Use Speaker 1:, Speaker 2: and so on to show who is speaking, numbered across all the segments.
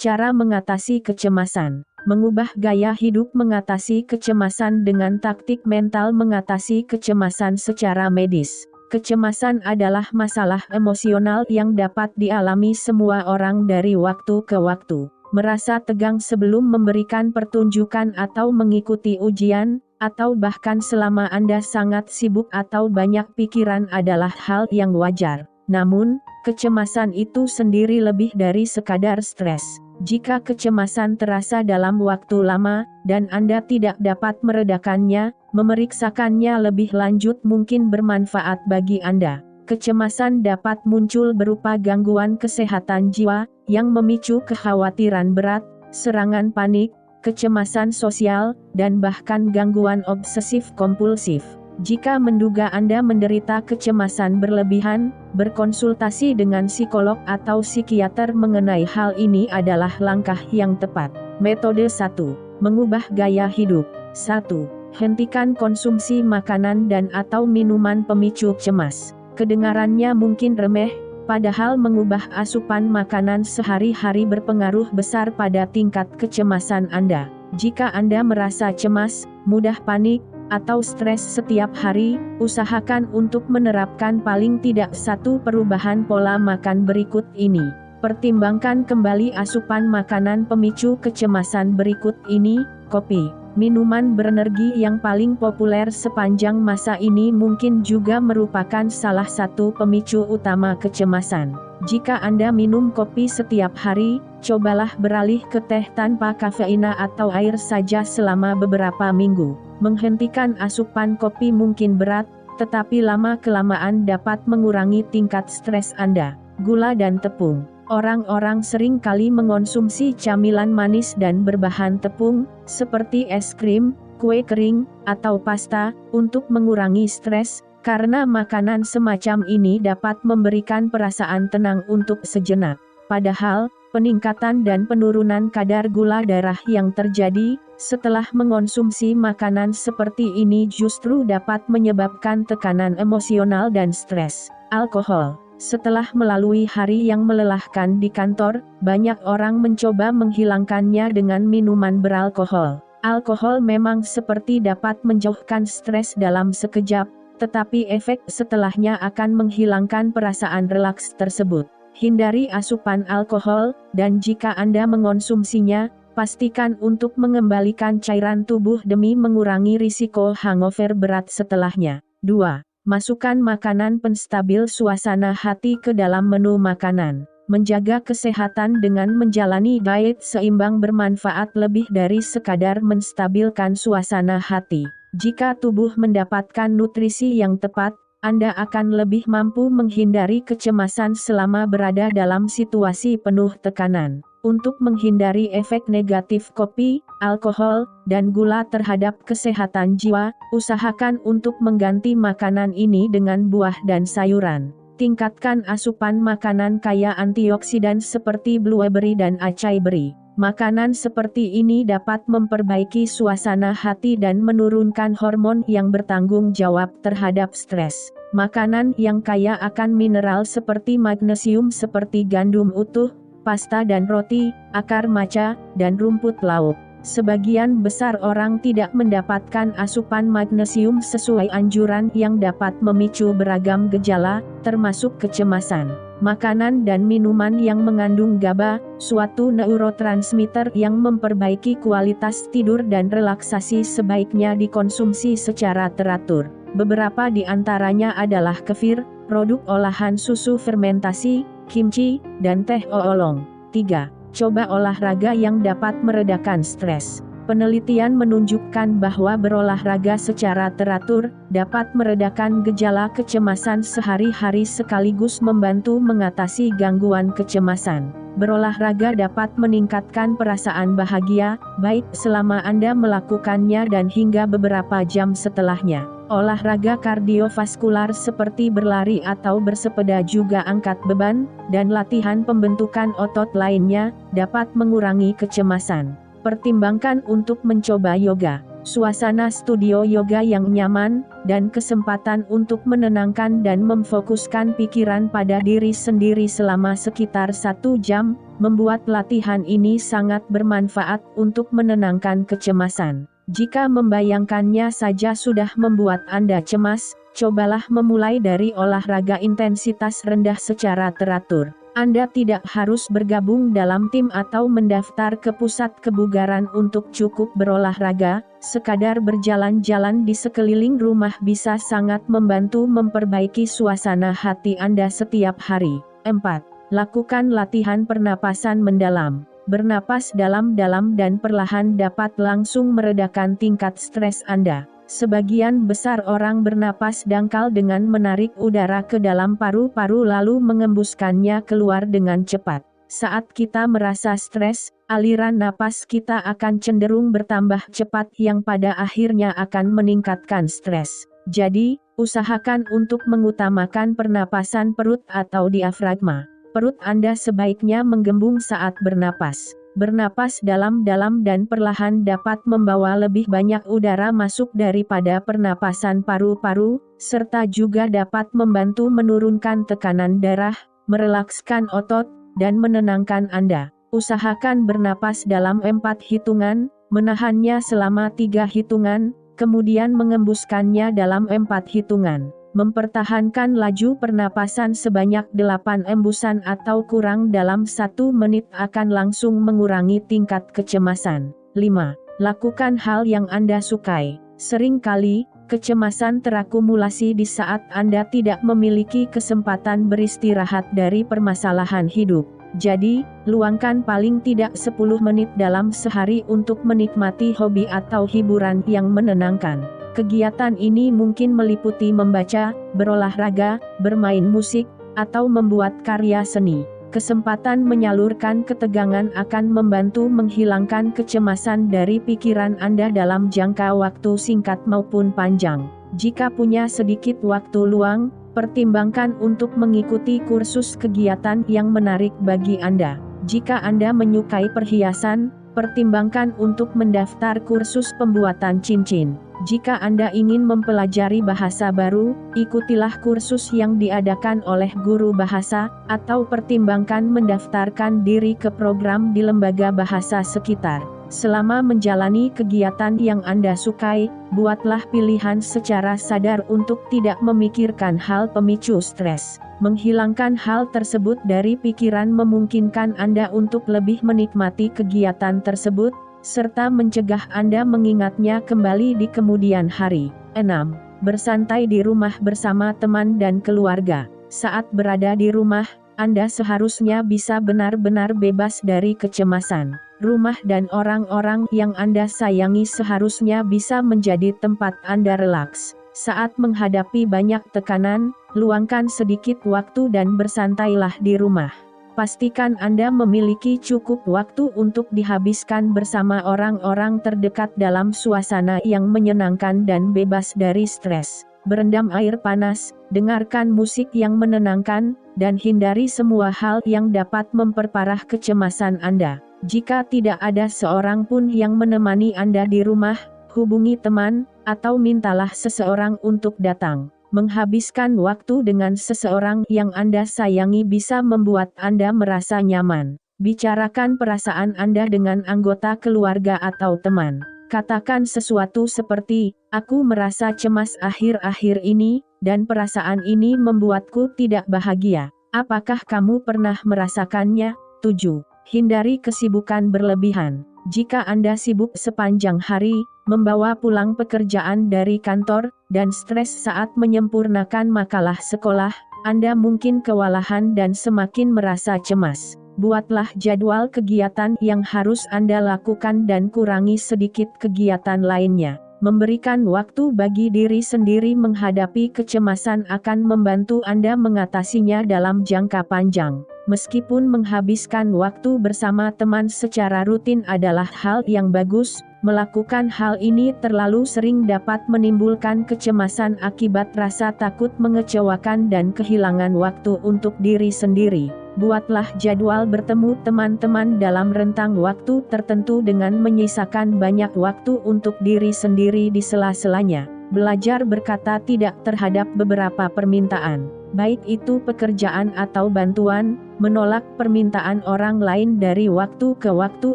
Speaker 1: Cara mengatasi kecemasan. Mengubah gaya hidup mengatasi kecemasan dengan taktik mental mengatasi kecemasan secara medis. Kecemasan adalah masalah emosional yang dapat dialami semua orang dari waktu ke waktu. Merasa tegang sebelum memberikan pertunjukan atau mengikuti ujian, atau bahkan selama Anda sangat sibuk atau banyak pikiran adalah hal yang wajar. Namun, kecemasan itu sendiri lebih dari sekadar stres. Jika kecemasan terasa dalam waktu lama, dan Anda tidak dapat meredakannya, memeriksakannya lebih lanjut mungkin bermanfaat bagi Anda. Kecemasan dapat muncul berupa gangguan kesehatan jiwa, yang memicu kekhawatiran berat, serangan panik, kecemasan sosial, dan bahkan gangguan obsesif-kompulsif. Jika menduga Anda menderita kecemasan berlebihan, berkonsultasi dengan psikolog atau psikiater mengenai hal ini adalah langkah yang tepat. Metode 1. Mengubah gaya hidup. 1. Hentikan konsumsi makanan dan atau minuman pemicu cemas. Kedengarannya mungkin remeh, padahal mengubah asupan makanan sehari-hari berpengaruh besar pada tingkat kecemasan Anda. Jika Anda merasa cemas, mudah panik, atau stres setiap hari, usahakan untuk menerapkan paling tidak satu perubahan pola makan berikut ini. Pertimbangkan kembali asupan makanan pemicu kecemasan berikut ini: kopi. Minuman berenergi yang paling populer sepanjang masa ini mungkin juga merupakan salah satu pemicu utama kecemasan. Jika Anda minum kopi setiap hari, cobalah beralih ke teh tanpa kafeina atau air saja selama beberapa minggu. Menghentikan asupan kopi mungkin berat, tetapi lama-kelamaan dapat mengurangi tingkat stres Anda. Gula dan tepung. Orang-orang sering kali mengonsumsi camilan manis dan berbahan tepung, seperti es krim, kue kering, atau pasta, untuk mengurangi stres, karena makanan semacam ini dapat memberikan perasaan tenang untuk sejenak. Padahal, peningkatan dan penurunan kadar gula darah yang terjadi setelah mengonsumsi makanan seperti ini justru dapat menyebabkan tekanan emosional dan stres. Alkohol. Setelah melalui hari yang melelahkan di kantor, banyak orang mencoba menghilangkannya dengan minuman beralkohol. Alkohol memang seperti dapat menjauhkan stres dalam sekejap, tetapi efek setelahnya akan menghilangkan perasaan relaks tersebut. Hindari asupan alkohol, dan jika Anda mengonsumsinya, pastikan untuk mengembalikan cairan tubuh demi mengurangi risiko hangover berat setelahnya. 2. Masukkan makanan penstabil suasana hati ke dalam menu makanan. Menjaga kesehatan dengan menjalani diet seimbang bermanfaat lebih dari sekadar menstabilkan suasana hati. Jika tubuh mendapatkan nutrisi yang tepat, Anda akan lebih mampu menghindari kecemasan selama berada dalam situasi penuh tekanan. Untuk menghindari efek negatif kopi, alkohol, dan gula terhadap kesehatan jiwa, usahakan untuk mengganti makanan ini dengan buah dan sayuran. Tingkatkan asupan makanan kaya antioksidan seperti blueberry dan acai berry. Makanan seperti ini dapat memperbaiki suasana hati dan menurunkan hormon yang bertanggung jawab terhadap stres. Makanan yang kaya akan mineral seperti magnesium seperti gandum utuh, pasta dan roti, akar maca, dan rumput laut. Sebagian besar orang tidak mendapatkan asupan magnesium sesuai anjuran yang dapat memicu beragam gejala, termasuk kecemasan. Makanan dan minuman yang mengandung GABA, suatu neurotransmitter yang memperbaiki kualitas tidur dan relaksasi sebaiknya dikonsumsi secara teratur. Beberapa di antaranya adalah kefir, produk olahan susu fermentasi, kimchi, dan teh oolong. 3. Coba olahraga yang dapat meredakan stres. Penelitian menunjukkan bahwa berolahraga secara teratur dapat meredakan gejala kecemasan sehari-hari sekaligus membantu mengatasi gangguan kecemasan. Berolahraga dapat meningkatkan perasaan bahagia, baik selama Anda melakukannya dan hingga beberapa jam setelahnya. Olahraga kardiovaskular seperti berlari atau bersepeda juga angkat beban, dan latihan pembentukan otot lainnya, dapat mengurangi kecemasan. Pertimbangkan untuk mencoba yoga. Suasana studio yoga yang nyaman, dan kesempatan untuk menenangkan dan memfokuskan pikiran pada diri sendiri selama sekitar 1 jam, membuat latihan ini sangat bermanfaat untuk menenangkan kecemasan. Jika membayangkannya saja sudah membuat Anda cemas, cobalah memulai dari olahraga intensitas rendah secara teratur. Anda tidak harus bergabung dalam tim atau mendaftar ke pusat kebugaran untuk cukup berolahraga, sekadar berjalan-jalan di sekeliling rumah bisa sangat membantu memperbaiki suasana hati Anda setiap hari. 4. Lakukan latihan pernapasan mendalam. Bernapas dalam-dalam dan perlahan dapat langsung meredakan tingkat stres Anda. Sebagian besar orang bernapas dangkal dengan menarik udara ke dalam paru-paru lalu mengembuskannya keluar dengan cepat. Saat kita merasa stres, aliran napas kita akan cenderung bertambah cepat yang pada akhirnya akan meningkatkan stres. Jadi, usahakan untuk mengutamakan pernapasan perut atau diafragma. Perut Anda sebaiknya menggembung saat bernapas. Bernapas dalam-dalam dan perlahan dapat membawa lebih banyak udara masuk daripada pernapasan paru-paru, serta juga dapat membantu menurunkan tekanan darah, merelakskan otot, dan menenangkan Anda. Usahakan bernapas dalam 4 hitungan, menahannya selama 3 hitungan, kemudian mengembuskannya dalam 4 hitungan. Mempertahankan laju pernapasan sebanyak 8 embusan atau kurang dalam 1 menit akan langsung mengurangi tingkat kecemasan. 5. Lakukan hal yang Anda sukai. Sering kali, kecemasan terakumulasi di saat Anda tidak memiliki kesempatan beristirahat dari permasalahan hidup. Jadi, luangkan paling tidak 10 menit dalam sehari untuk menikmati hobi atau hiburan yang menenangkan. Kegiatan ini mungkin meliputi membaca, berolahraga, bermain musik, atau membuat karya seni. Kesempatan menyalurkan ketegangan akan membantu menghilangkan kecemasan dari pikiran Anda dalam jangka waktu singkat maupun panjang. Jika punya sedikit waktu luang, pertimbangkan untuk mengikuti kursus kegiatan yang menarik bagi Anda. Jika Anda menyukai perhiasan, pertimbangkan untuk mendaftar kursus pembuatan cincin. Jika Anda ingin mempelajari bahasa baru, ikutilah kursus yang diadakan oleh guru bahasa, atau pertimbangkan mendaftarkan diri ke program di lembaga bahasa sekitar. Selama menjalani kegiatan yang Anda sukai, buatlah pilihan secara sadar untuk tidak memikirkan hal pemicu stres. Menghilangkan hal tersebut dari pikiran memungkinkan Anda untuk lebih menikmati kegiatan tersebut, serta mencegah Anda mengingatnya kembali di kemudian hari. 6. Bersantai di rumah bersama teman dan keluarga. Saat berada di rumah, Anda seharusnya bisa benar-benar bebas dari kecemasan. Rumah dan orang-orang yang Anda sayangi seharusnya bisa menjadi tempat Anda relaks. Saat menghadapi banyak tekanan, luangkan sedikit waktu dan bersantailah di rumah. Pastikan Anda memiliki cukup waktu untuk dihabiskan bersama orang-orang terdekat dalam suasana yang menyenangkan dan bebas dari stres. Berendam air panas, dengarkan musik yang menenangkan, dan hindari semua hal yang dapat memperparah kecemasan Anda. Jika tidak ada seorang pun yang menemani Anda di rumah, hubungi teman, atau mintalah seseorang untuk datang. Menghabiskan waktu dengan seseorang yang Anda sayangi bisa membuat Anda merasa nyaman. Bicarakan perasaan Anda dengan anggota keluarga atau teman. Katakan sesuatu seperti, "Aku merasa cemas akhir-akhir ini, dan perasaan ini membuatku tidak bahagia. Apakah kamu pernah merasakannya?" 7. Hindari kesibukan berlebihan. Jika Anda sibuk sepanjang hari, membawa pulang pekerjaan dari kantor, dan stres saat menyempurnakan makalah sekolah, Anda mungkin kewalahan dan semakin merasa cemas. Buatlah jadwal kegiatan yang harus Anda lakukan dan kurangi sedikit kegiatan lainnya. Memberikan waktu bagi diri sendiri menghadapi kecemasan akan membantu Anda mengatasinya dalam jangka panjang. Meskipun menghabiskan waktu bersama teman secara rutin adalah hal yang bagus, melakukan hal ini terlalu sering dapat menimbulkan kecemasan akibat rasa takut mengecewakan dan kehilangan waktu untuk diri sendiri. Buatlah jadwal bertemu teman-teman dalam rentang waktu tertentu dengan menyisakan banyak waktu untuk diri sendiri di sela-selanya. Belajar berkata tidak terhadap beberapa permintaan. baik itu pekerjaan atau bantuan. Menolak permintaan orang lain dari waktu ke waktu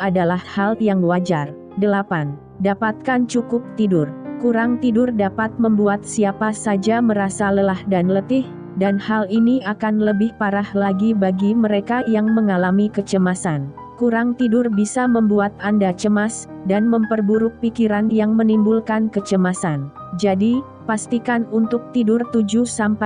Speaker 1: adalah hal yang wajar. 8. Dapatkan cukup tidur. Kurang tidur dapat membuat siapa saja merasa lelah dan letih, dan hal ini akan lebih parah lagi bagi mereka yang mengalami kecemasan. Kurang tidur bisa membuat Anda cemas, dan memperburuk pikiran yang menimbulkan kecemasan. Jadi, pastikan untuk tidur 7-9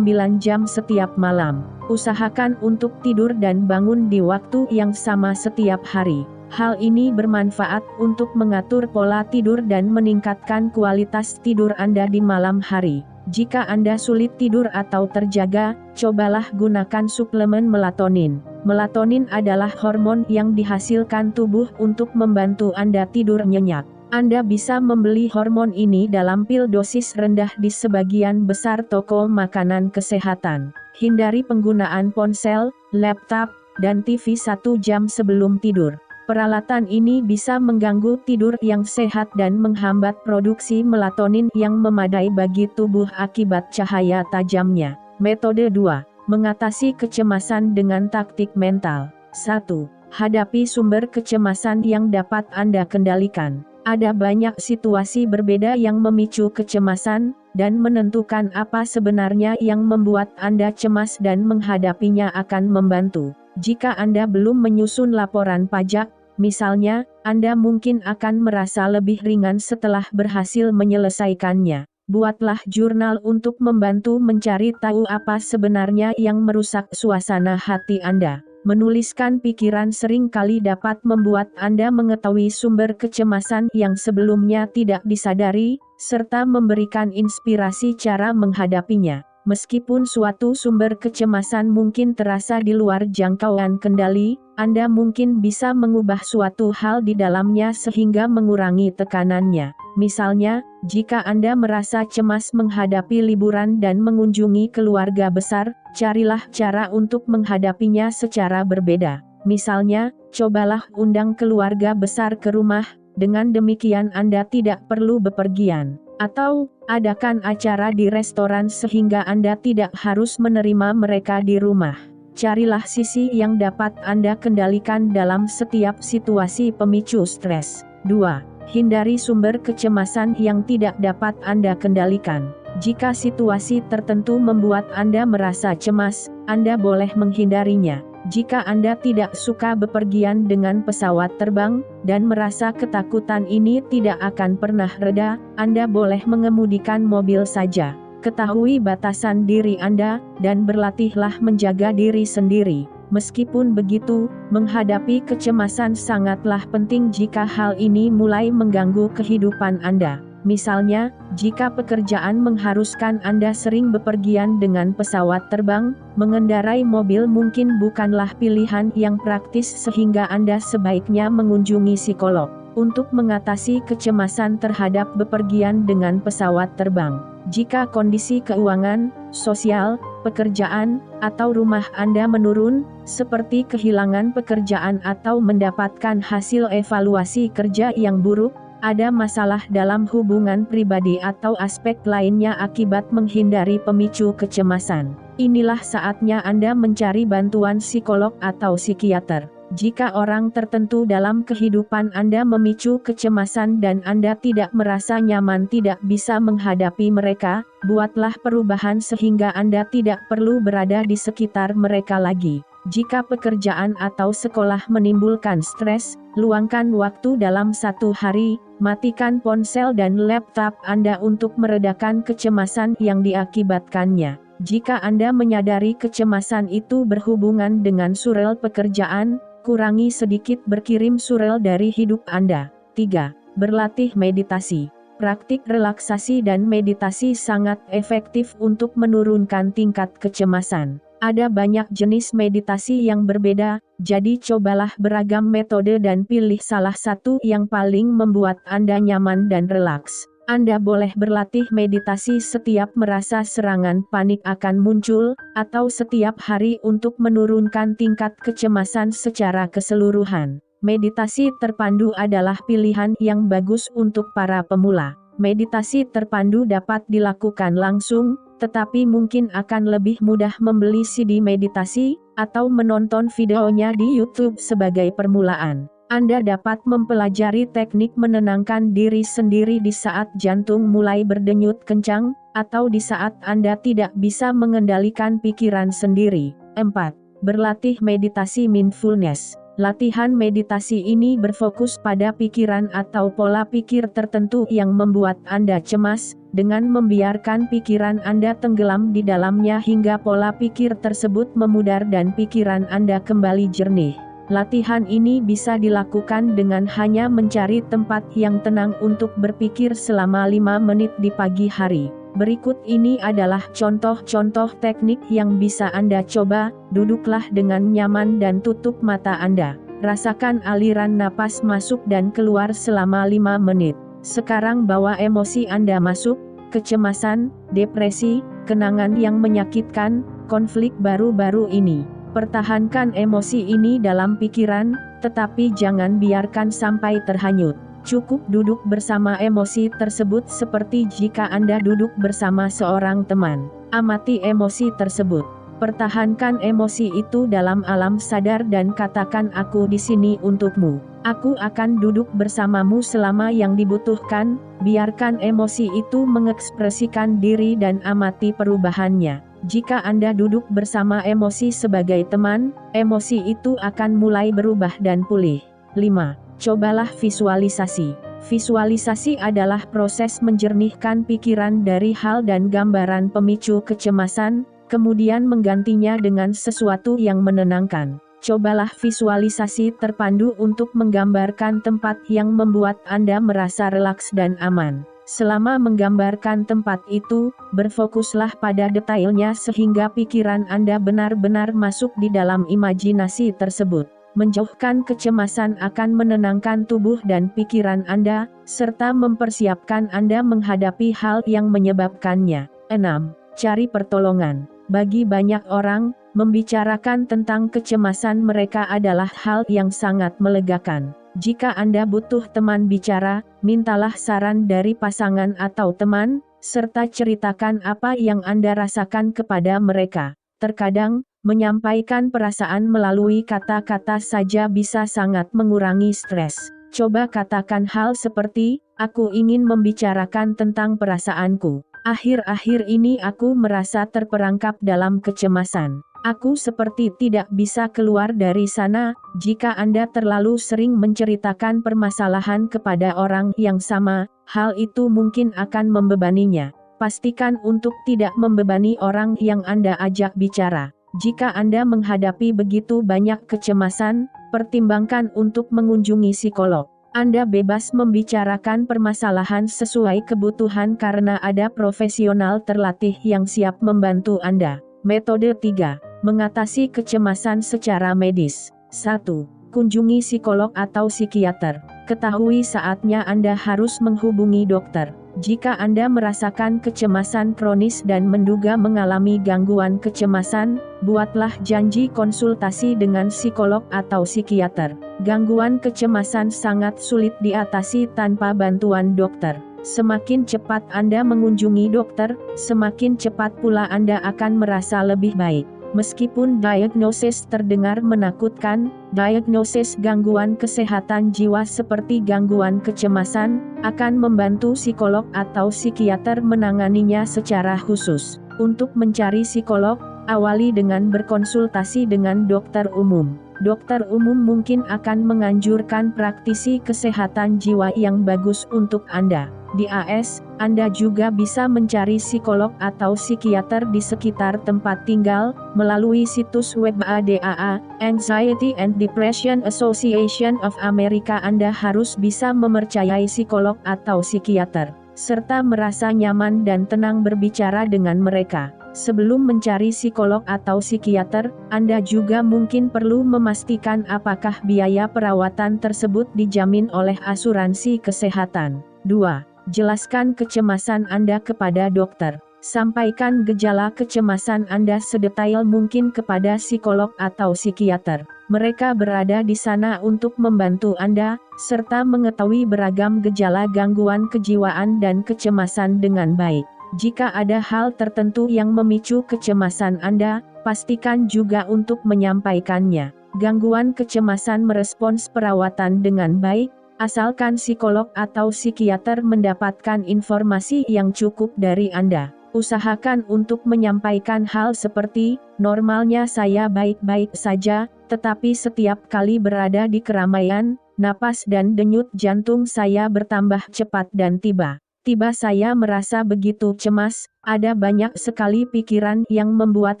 Speaker 1: jam setiap malam. Usahakan untuk tidur dan bangun di waktu yang sama setiap hari. Hal ini bermanfaat untuk mengatur pola tidur dan meningkatkan kualitas tidur Anda di malam hari. Jika Anda sulit tidur atau terjaga, cobalah gunakan suplemen melatonin. Melatonin adalah hormon yang dihasilkan tubuh untuk membantu Anda tidur nyenyak. Anda bisa membeli hormon ini dalam pil dosis rendah di sebagian besar toko makanan kesehatan. Hindari penggunaan ponsel, laptop, dan TV 1 jam sebelum tidur. Peralatan ini bisa mengganggu tidur yang sehat dan menghambat produksi melatonin yang memadai bagi tubuh akibat cahaya tajamnya. Metode 2. Mengatasi kecemasan dengan taktik mental. 1. Hadapi sumber kecemasan yang dapat Anda kendalikan. Ada banyak situasi berbeda yang memicu kecemasan, dan menentukan apa sebenarnya yang membuat Anda cemas dan menghadapinya akan membantu. Jika Anda belum menyusun laporan pajak, misalnya, Anda mungkin akan merasa lebih ringan setelah berhasil menyelesaikannya. Buatlah jurnal untuk membantu mencari tahu apa sebenarnya yang merusak suasana hati Anda. Menuliskan pikiran sering kali dapat membuat Anda mengetahui sumber kecemasan yang sebelumnya tidak disadari, serta memberikan inspirasi cara menghadapinya. Meskipun suatu sumber kecemasan mungkin terasa di luar jangkauan kendali, Anda mungkin bisa mengubah suatu hal di dalamnya sehingga mengurangi tekanannya. Misalnya, jika Anda merasa cemas menghadapi liburan dan mengunjungi keluarga besar, carilah cara untuk menghadapinya secara berbeda. Misalnya, cobalah undang keluarga besar ke rumah, dengan demikian Anda tidak perlu bepergian. Atau, adakan acara di restoran sehingga Anda tidak harus menerima mereka di rumah. Carilah sisi yang dapat Anda kendalikan dalam setiap situasi pemicu stres. 2. Hindari sumber kecemasan yang tidak dapat Anda kendalikan. Jika situasi tertentu membuat Anda merasa cemas, Anda boleh menghindarinya. Jika Anda tidak suka bepergian dengan pesawat terbang, dan merasa ketakutan ini tidak akan pernah reda, Anda boleh mengemudikan mobil saja. Ketahui batasan diri Anda, dan berlatihlah menjaga diri sendiri. Meskipun begitu, menghadapi kecemasan sangatlah penting jika hal ini mulai mengganggu kehidupan Anda. Misalnya, jika pekerjaan mengharuskan Anda sering bepergian dengan pesawat terbang, mengendarai mobil mungkin bukanlah pilihan yang praktis sehingga Anda sebaiknya mengunjungi psikolog. Untuk mengatasi kecemasan terhadap bepergian dengan pesawat terbang. Jika kondisi keuangan, sosial, pekerjaan, atau rumah Anda menurun, seperti kehilangan pekerjaan atau mendapatkan hasil evaluasi kerja yang buruk, ada masalah dalam hubungan pribadi atau aspek lainnya akibat menghindari pemicu kecemasan. Inilah saatnya Anda mencari bantuan psikolog atau psikiater. Jika orang tertentu dalam kehidupan Anda memicu kecemasan dan Anda tidak merasa nyaman tidak bisa menghadapi mereka, buatlah perubahan sehingga Anda tidak perlu berada di sekitar mereka lagi. Jika pekerjaan atau sekolah menimbulkan stres, luangkan waktu dalam satu hari, matikan ponsel dan laptop Anda untuk meredakan kecemasan yang diakibatkannya. Jika Anda menyadari kecemasan itu berhubungan dengan surel pekerjaan, kurangi sedikit berkirim surel dari hidup Anda. 3. Berlatih meditasi. Praktik relaksasi dan meditasi sangat efektif untuk menurunkan tingkat kecemasan. Ada banyak jenis meditasi yang berbeda, jadi cobalah beragam metode dan pilih salah satu yang paling membuat Anda nyaman dan relaks. Anda boleh berlatih meditasi setiap merasa serangan panik akan muncul, atau setiap hari untuk menurunkan tingkat kecemasan secara keseluruhan. Meditasi terpandu adalah pilihan yang bagus untuk para pemula. Meditasi terpandu dapat dilakukan langsung, tetapi mungkin akan lebih mudah membeli CD meditasi, atau menonton videonya di YouTube sebagai permulaan. Anda dapat mempelajari teknik menenangkan diri sendiri di saat jantung mulai berdenyut kencang, atau di saat Anda tidak bisa mengendalikan pikiran sendiri. 4. Berlatih meditasi mindfulness. Latihan meditasi ini berfokus pada pikiran atau pola pikir tertentu yang membuat Anda cemas, dengan membiarkan pikiran Anda tenggelam di dalamnya hingga pola pikir tersebut memudar dan pikiran Anda kembali jernih. Latihan ini bisa dilakukan dengan hanya mencari tempat yang tenang untuk berpikir selama 5 menit di pagi hari. Berikut ini adalah contoh-contoh teknik yang bisa Anda coba. Duduklah dengan nyaman dan tutup mata Anda. Rasakan aliran napas masuk dan keluar selama 5 menit. Sekarang bawa emosi Anda masuk, kecemasan, depresi, kenangan yang menyakitkan, konflik baru-baru ini. Pertahankan emosi ini dalam pikiran, tetapi jangan biarkan sampai terhanyut. Cukup duduk bersama emosi tersebut seperti jika Anda duduk bersama seorang teman. Amati emosi tersebut. Pertahankan emosi itu dalam alam sadar dan katakan, "Aku di sini untukmu. Aku akan duduk bersamamu selama yang dibutuhkan." Biarkan emosi itu mengekspresikan diri dan amati perubahannya. Jika Anda duduk bersama emosi sebagai teman, emosi itu akan mulai berubah dan pulih. 5. Cobalah visualisasi. Visualisasi adalah proses menjernihkan pikiran dari hal dan gambaran pemicu kecemasan, kemudian menggantinya dengan sesuatu yang menenangkan. Cobalah visualisasi terpandu untuk menggambarkan tempat yang membuat Anda merasa relaks dan aman. Selama menggambarkan tempat itu, berfokuslah pada detailnya sehingga pikiran Anda benar-benar masuk di dalam imajinasi tersebut. Menjauhkan kecemasan akan menenangkan tubuh dan pikiran Anda, serta mempersiapkan Anda menghadapi hal yang menyebabkannya. 6. Cari pertolongan. Bagi banyak orang, membicarakan tentang kecemasan mereka adalah hal yang sangat melegakan. Jika Anda butuh teman bicara, mintalah saran dari pasangan atau teman, serta ceritakan apa yang Anda rasakan kepada mereka. Terkadang, menyampaikan perasaan melalui kata-kata saja bisa sangat mengurangi stres. Coba katakan hal seperti, "Aku ingin membicarakan tentang perasaanku. Akhir-akhir ini aku merasa terperangkap dalam kecemasan. Aku seperti tidak bisa keluar dari sana." Jika Anda terlalu sering menceritakan permasalahan kepada orang yang sama, hal itu mungkin akan membebaninya. Pastikan untuk tidak membebani orang yang Anda ajak bicara. Jika Anda menghadapi begitu banyak kecemasan, pertimbangkan untuk mengunjungi psikolog. Anda bebas membicarakan permasalahan sesuai kebutuhan karena ada profesional terlatih yang siap membantu Anda. Metode 3. Mengatasi kecemasan secara medis. 1. Kunjungi psikolog atau psikiater. Ketahui saatnya Anda harus menghubungi dokter. Jika Anda merasakan kecemasan kronis dan menduga mengalami gangguan kecemasan, buatlah janji konsultasi dengan psikolog atau psikiater. Gangguan kecemasan sangat sulit diatasi tanpa bantuan dokter. Semakin cepat Anda mengunjungi dokter, semakin cepat pula Anda akan merasa lebih baik. Meskipun diagnosis terdengar menakutkan, diagnosis gangguan kesehatan jiwa seperti gangguan kecemasan, akan membantu psikolog atau psikiater menanganinya secara khusus. Untuk mencari psikolog, awali dengan berkonsultasi dengan dokter umum. Dokter umum mungkin akan menganjurkan praktisi kesehatan jiwa yang bagus untuk Anda. Di AS, Anda juga bisa mencari psikolog atau psikiater di sekitar tempat tinggal, melalui situs web ADAA, Anxiety and Depression Association of America. Anda harus bisa mempercayai psikolog atau psikiater, serta merasa nyaman dan tenang berbicara dengan mereka. Sebelum mencari psikolog atau psikiater, Anda juga mungkin perlu memastikan apakah biaya perawatan tersebut dijamin oleh asuransi kesehatan. 2. Jelaskan kecemasan Anda kepada dokter. Sampaikan gejala kecemasan Anda sedetail mungkin kepada psikolog atau psikiater. Mereka berada di sana untuk membantu Anda, serta mengetahui beragam gejala gangguan kejiwaan dan kecemasan dengan baik. Jika ada hal tertentu yang memicu kecemasan Anda, pastikan juga untuk menyampaikannya. Gangguan kecemasan merespons perawatan dengan baik, asalkan psikolog atau psikiater mendapatkan informasi yang cukup dari Anda. Usahakan untuk menyampaikan hal seperti, normalnya saya baik-baik saja, tetapi setiap kali berada di keramaian, napas dan denyut jantung saya bertambah cepat dan tiba-tiba saya merasa begitu cemas, ada banyak sekali pikiran yang membuat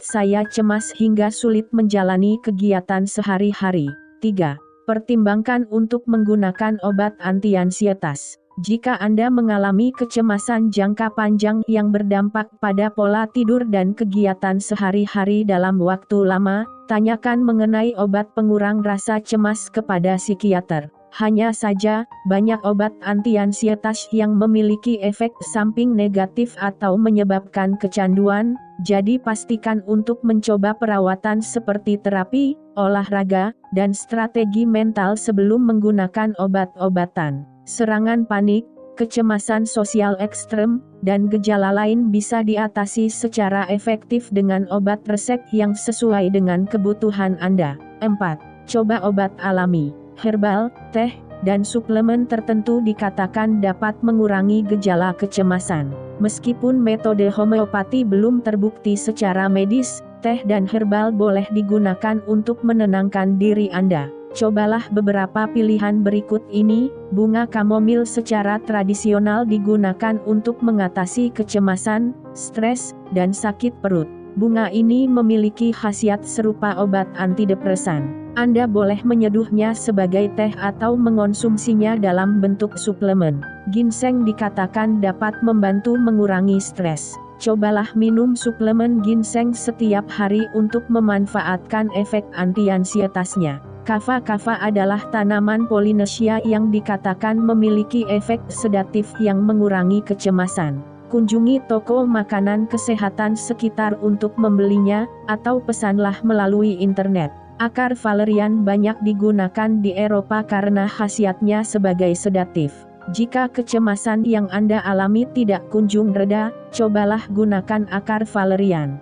Speaker 1: saya cemas hingga sulit menjalani kegiatan sehari-hari. 3. Pertimbangkan untuk menggunakan obat anti-ansietas. Jika Anda mengalami kecemasan jangka panjang yang berdampak pada pola tidur dan kegiatan sehari-hari dalam waktu lama, tanyakan mengenai obat pengurang rasa cemas kepada psikiater. Hanya saja, banyak obat anti-ansietas yang memiliki efek samping negatif atau menyebabkan kecanduan, jadi pastikan untuk mencoba perawatan seperti terapi, olahraga, dan strategi mental sebelum menggunakan obat-obatan. Serangan panik, kecemasan sosial ekstrem, dan gejala lain bisa diatasi secara efektif dengan obat resep yang sesuai dengan kebutuhan Anda. 4. Coba obat alami. Herbal, teh, dan suplemen tertentu dikatakan dapat mengurangi gejala kecemasan. Meskipun metode homeopati belum terbukti secara medis, teh dan herbal boleh digunakan untuk menenangkan diri Anda. Cobalah beberapa pilihan berikut ini. Bunga kamomil secara tradisional digunakan untuk mengatasi kecemasan, stres, dan sakit perut. Bunga ini memiliki khasiat serupa obat antidepresan. Anda boleh menyeduhnya sebagai teh atau mengonsumsinya dalam bentuk suplemen. Ginseng dikatakan dapat membantu mengurangi stres. Cobalah minum suplemen ginseng setiap hari untuk memanfaatkan efek anti-ansietasnya. Kava adalah tanaman Polinesia yang dikatakan memiliki efek sedatif yang mengurangi kecemasan. Kunjungi toko makanan kesehatan sekitar untuk membelinya, atau pesanlah melalui internet. Akar valerian banyak digunakan di Eropa karena khasiatnya sebagai sedatif. Jika kecemasan yang Anda alami tidak kunjung reda, cobalah gunakan akar valerian.